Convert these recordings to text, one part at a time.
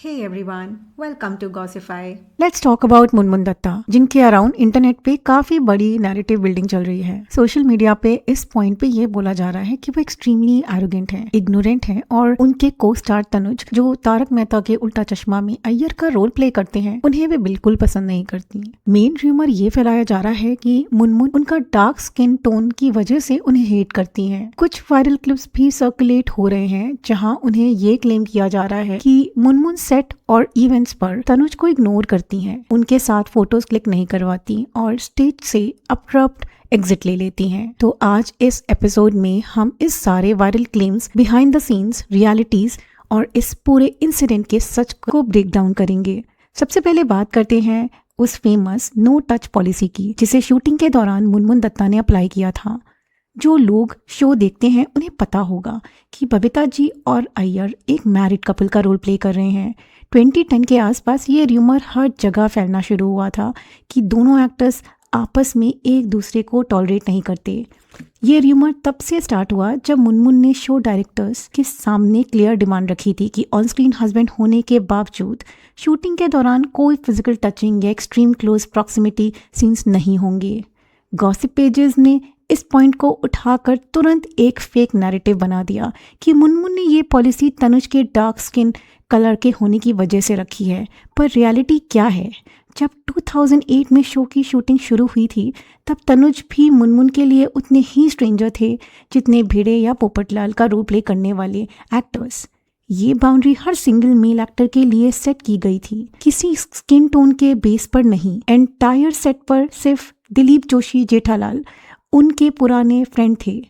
Hey everyone, welcome to Gossify. Let's talk about Munmun Dutta, जिनके around internet पे काफ़ी बड़ी नैरेटिव बिल्डिंग चल रही है। सोशल मीडिया पे इस पॉइंट पे ये बोला जा रहा है कि वो एक्सट्रीमली एरोगेंट हैं, इग्नोरेंट हैं और उनके को स्टार तनुज, जो तारक मेहता के उल्टा चश्मा में अय्यर का रोल प्ले करते हैं, उन्हें वे बिल्कुल पसंद नहीं करती। मेन र्यूमर ये फैलाया जा रहा है कि मुनमुन उनका डार्क स्किन टोन की वजह से उन्हें हेट करती हैं। कुछ वायरल क्लिप्स भी सर्कुलेट हो रहे हैं जहाँ उन्हें ये क्लेम किया जा रहा है कि मुनमुन सेट और इवेंट्स पर तनुज को इग्नोर करती हैं, उनके साथ फोटोज क्लिक नहीं करवाती और स्टेज से अब्रप्ट एग्जिट ले लेती हैं। तो आज इस एपिसोड में हम इस सारे viral claims, behind the scenes, realities और इस पूरे इंसिडेंट के सच को ब्रेक डाउन करेंगे। सबसे पहले बात करते हैं उस फेमस नो टच पॉलिसी की, जिसे शूटिंग के दौरान मुनमुन दत्ता ने अप्लाई किया था। जो लोग शो देखते हैं उन्हें पता होगा कि बबीता जी और अय्यर एक मैरिड कपल का रोल प्ले कर रहे हैं। 2010 के आसपास ये र्यूमर हर जगह फैलना शुरू हुआ था कि दोनों एक्टर्स आपस में एक दूसरे को टॉलरेट नहीं करते। ये र्यूमर तब से स्टार्ट हुआ जब मुनमुन ने शो डायरेक्टर्स के सामने क्लियर डिमांड रखी थी कि ऑन स्क्रीन हस्बैंड होने के बावजूद शूटिंग के दौरान कोई फिजिकल टचिंग या एक्सट्रीम क्लोज प्रॉक्सिमिटी सीन्स नहीं होंगे। गॉसिप पेजेस ने इस पॉइंट को उठाकर तुरंत एक फेक नैरेटिव बना दिया कि मुनमुन ने ये पॉलिसी तनुज के डार्क स्किन कलर के होने की वजह से रखी है। पर रियलिटी क्या है? जब 2008 में शो की शूटिंग शुरू हुई थी, तब तनुज भी मुनमुन के लिए उतने ही स्ट्रेंजर थे जितने भिड़े या पोपटलाल का रोल प्ले करने वाले एक्टर्स। ये बाउंड्री हर सिंगल मेल एक्टर के लिए सेट की गई थी, किसी स्किन टोन के बेस पर नहीं। एंटायर सेट पर सिर्फ दिलीप जोशी जेठालाल उनके पुराने फ्रेंड थे,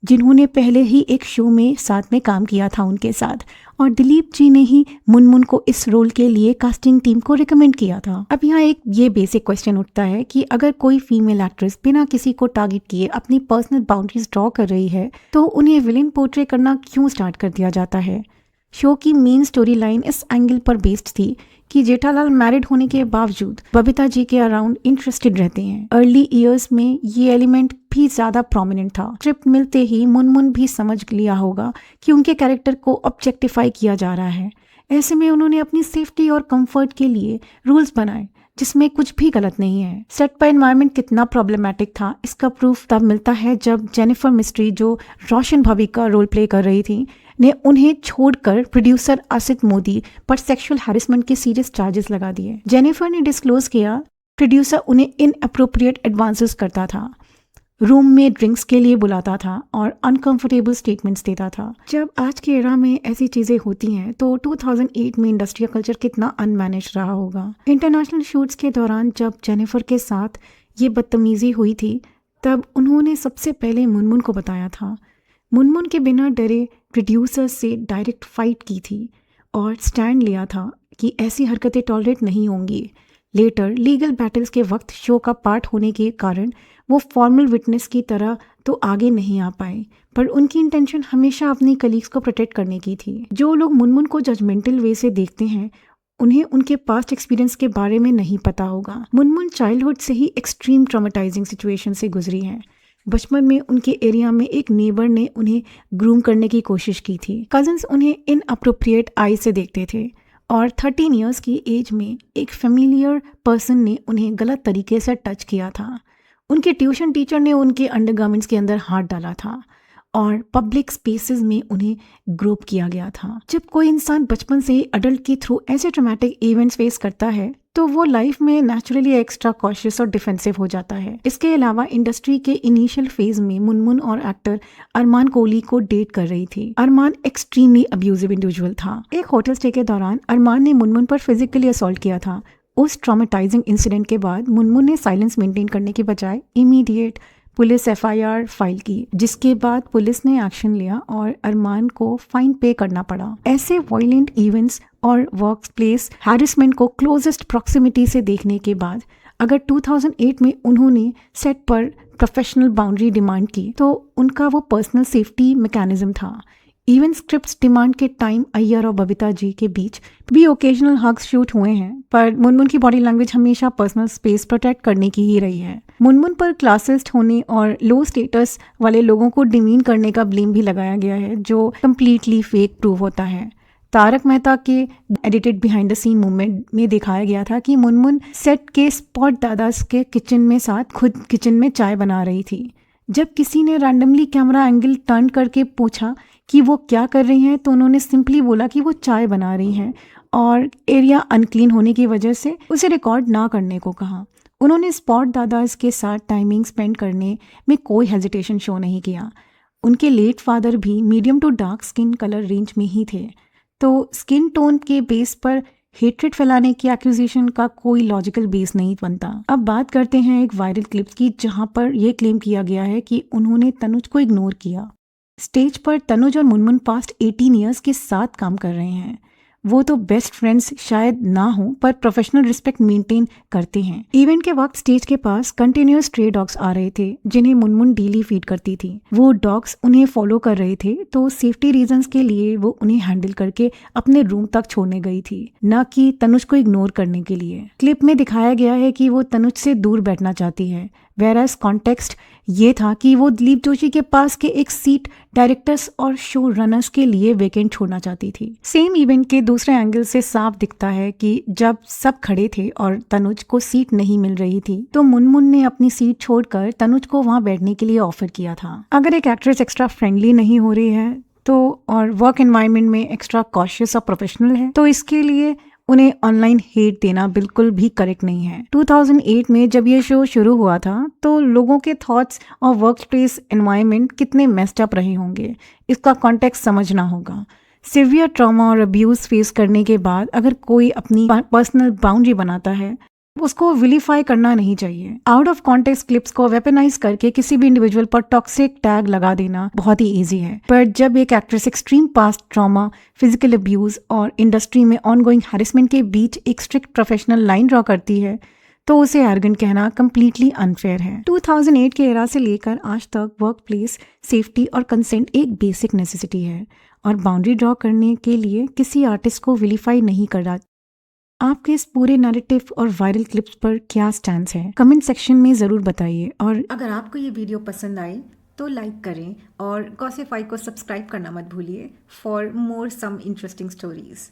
जिन्होंने पहले ही एक शो में साथ में काम किया था उनके साथ, और दिलीप जी ने ही मुनमुन को इस रोल के लिए कास्टिंग टीम को रिकमेंड किया था। अब यहाँ एक ये बेसिक क्वेश्चन उठता है कि अगर कोई फीमेल एक्ट्रेस बिना किसी को टारगेट किए अपनी पर्सनल बाउंड्रीज ड्रॉ कर रही है, तो उन्हें विलेन पोर्ट्रे करना क्यों स्टार्ट कर दिया जाता है? शो की मेन स्टोरी लाइन इस एंगल पर बेस्ड थी कि जेठालाल मैरिड होने के बावजूद बबीता जी के अराउंड इंटरेस्टेड रहते हैं। अर्ली ईयर्स में ये एलिमेंट भी ज्यादा प्रोमिनेंट था। स्क्रिप्ट मिलते ही मुनमुन भी समझ लिया होगा कि उनके कैरेक्टर को ऑब्जेक्टिफाई किया जा रहा है। ऐसे में उन्होंने अपनी सेफ्टी और कंफर्ट के लिए रूल्स बनाए जिसमें कुछ भी गलत नहीं है। सेट पर एनवायरनमेंट कितना प्रॉब्लमैटिक था, इसका प्रूफ तब मिलता है जब जेनिफर मिस्ट्री, जो रोशन भवी का रोल प्ले कर रही थी, ने उन्हें छोड़कर प्रोड्यूसर आसित मोदी पर सेक्सुअल हैरेसमेंट के सीरियस चार्जेस लगा दिए। जेनिफर ने डिस्क्लोज किया प्रोड्यूसर उन्हें इनअप्रोप्रिएट एडवांसेस करता था, रूम में ड्रिंक्स के लिए बुलाता था और अनकंफर्टेबल स्टेटमेंट्स देता था। जब आज के एरा में ऐसी चीजें होती हैं तो 2008 में इंडस्ट्रियल कल्चर कितना अनमैनेज रहा होगा। इंटरनेशनल शूट्स के दौरान जब जेनिफर के साथ ये बदतमीजी हुई थी, तब उन्होंने सबसे पहले मुनमुन को बताया था। मुनमुन के बिना डरे प्रोड्यूसर से डायरेक्ट फाइट की थी और स्टैंड लिया था कि ऐसी हरकतें टॉलरेट नहीं होंगी। लेटर लीगल बैटल्स के वक्त शो का पार्ट होने के कारण वो फॉर्मल विटनेस की तरह तो आगे नहीं आ पाए, पर उनकी इंटेंशन हमेशा अपनी कलीग्स को प्रोटेक्ट करने की थी। जो लोग मुनमुन को जजमेंटल वे से देखते हैं, उन्हें उनके पास्ट एक्सपीरियंस के बारे में नहीं पता होगा। मुनमुन चाइल्डहुड से ही एक्सट्रीम ट्रॉमेटाइजिंग सिचुएशन से गुजरी हैं। बचपन में उनके एरिया में एक नेबर ने उन्हें ग्रूम करने की कोशिश की थी। कजन्स उन्हें इनअप्रोप्रिएट आई से देखते थे और 13 इयर्स की एज में एक फेमिलियर पर्सन ने उन्हें गलत तरीके से टच किया था। उनके ट्यूशन टीचर ने उनके अंडरगारमेंट्स के अंदर हाथ डाला था और पब्लिक स्पेसेस में उन्हें ग्रोप किया गया था। जब कोई इंसान बचपन से ही अडल्ट के थ्रू ऐसे ट्रॉमेटिक इवेंट्स फेस करता है, तो वो लाइफ में नेचुरली एक्स्ट्रा कॉशियस और डिफेंसिव हो जाता है। इसके अलावा इंडस्ट्री के इनिशियल फेज में मुनमुन और एक्टर अरमान कोहली को डेट कर रही थी। अरमान एक्सट्रीमली अब्यूजिव इंडिविजुअल था। एक होटल स्टे के दौरान अरमान ने मुनमुन पर फिजिकली असॉल्ट किया था। उस ट्रॉमेटाइजिंग इंसिडेंट के बाद मुनमुन ने साइलेंस मेंटेन करने के बजाय इमीडिएट पुलिस FIR फाइल की, जिसके बाद पुलिस ने एक्शन लिया और अरमान को फाइन पे करना पड़ा। ऐसे वायलेंट इवेंट्स और वर्क प्लेस हैरेसमेंट को क्लोजेस्ट प्रॉक्सिमिटी से देखने के बाद अगर 2008 में उन्होंने सेट पर प्रोफेशनल बाउंड्री डिमांड की, तो उनका वो पर्सनल सेफ्टी मैकेनिज्म था। इवन स्क्रिप्ट्स डिमांड के टाइम अय्यर और बबीता जी के बीच भी ओकेजनल हग्स शूट हुए हैं, पर मुनमुन की बॉडी लैंग्वेज हमेशा पर्सनल स्पेस प्रोटेक्ट करने की ही रही है। मुनमुन पर क्लासिस्ट होने और लो स्टेटस वाले लोगों को डिमीन करने का ब्लेम भी लगाया गया है, जो कम्प्लीटली फेक प्रूव होता है। तारक मेहता के edited behind the scene movement में दिखाया गया था कि मुनमुन सेट के स्पॉट दादास के किचन में साथ खुद किचन में चाय बना रही थी। जब किसी ने रैंडमली कैमरा एंगल टर्न करके पूछा कि वो क्या कर रही हैं तो उन्होंने सिंपली बोला कि वो चाय बना रही हैं और एरिया अनक्लीन होने की वजह से उसे रिकॉर्ड ना करने को कहा। उन्होंने स्पॉट दादास के साथ टाइमिंग स्पेंड करने में कोई हेजिटेशन शो नहीं किया। उनके लेट फादर भी medium to dark skin colour range में ही थे, तो स्किन टोन के बेस पर हेट्रेड फैलाने की एक्यूजेशन का कोई लॉजिकल बेस नहीं बनता। अब बात करते हैं एक वायरल क्लिप की जहां पर यह क्लेम किया गया है कि उन्होंने तनुज को इग्नोर किया। स्टेज पर तनुज और मुनमुन पास्ट 18 ईयर्स के साथ काम कर रहे हैं। वो तो बेस्ट फ्रेंड्स शायद ना हो पर प्रोफेशनल रिस्पेक्ट मेंटेन करते हैं। इवेंट के वक्त स्टेज के पास कंटिन्यूअस स्ट्रे डॉग्स आ रहे थे जिन्हें मुनमुन डेली फीड करती थी। वो डॉग्स उन्हें फॉलो कर रहे थे तो सेफ्टी रीजंस के लिए वो उन्हें हैंडल करके अपने रूम तक छोड़ने गई थी, न कि तनुज को इग्नोर करने के लिए। क्लिप में दिखाया गया है कि वो तनुज से दूर बैठना चाहती है, वेयरएज कॉन्टेक्स्ट ये था कि वो दिलीप जोशी के पास के एक सीट डायरेक्टर्स और शो रनर्स के लिए वेकेंट छोड़ना चाहती थी। सेम इवेंट के दूसरे एंगल से साफ दिखता है कि जब सब खड़े थे और तनुज को सीट नहीं मिल रही थी तो मुनमुन ने अपनी सीट छोड़कर तनुज को वहां बैठने के लिए ऑफर किया था। अगर एक एक्ट्रेस एक्स्ट्रा फ्रेंडली नहीं हो रही है तो और वर्क एनवायरनमेंट में एक्स्ट्रा कॉशियस और प्रोफेशनल है तो इसके लिए उन्हें ऑनलाइन हेट देना बिल्कुल भी करेक्ट नहीं है। 2008 में जब ये शो शुरू हुआ था तो लोगों के थॉट्स और वर्क स्पेस एनवायरनमेंट कितने मेस्ड अप रहे होंगे, इसका कॉन्टेक्स्ट समझना होगा। सिवियर ट्रॉमा और अब्यूज फेस करने के बाद अगर कोई अपनी पर्सनल बाउंड्री बनाता है उसको विलीफाई करना नहीं चाहिए। आउट ऑफ कॉन्टेक्स्ट क्लिप्स को वेपनाइज करके किसी भी इंडिविजुअल पर टॉक्सिक टैग लगा देना बहुत ही इजी है, पर जब एक actress extreme past trauma, physical abuse और इंडस्ट्री में ऑनगोइंग हैरेसमेंट के बीच एक स्ट्रिक्ट प्रोफेशनल लाइन ड्रॉ करती है तो उसे एरोगेंट कहना कम्प्लीटली अनफेयर है। 2008 के एरा से लेकर आज तक वर्क प्लेस सेफ्टी और कंसेंट एक बेसिक नेसेसिटी है और बाउंड्री ड्रॉ करने के लिए किसी आर्टिस्ट को विलीफाई नहीं करना। आपके इस पूरे नैरेटिव और वायरल क्लिप्स पर क्या स्टैंड है कमेंट सेक्शन में ज़रूर बताइए। और अगर आपको ये वीडियो पसंद आई तो लाइक करें और गॉसिफाई को सब्सक्राइब करना मत भूलिए for more some interesting stories.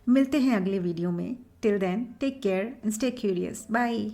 मिलते हैं अगले वीडियो में। Till then take care and stay curious. Bye.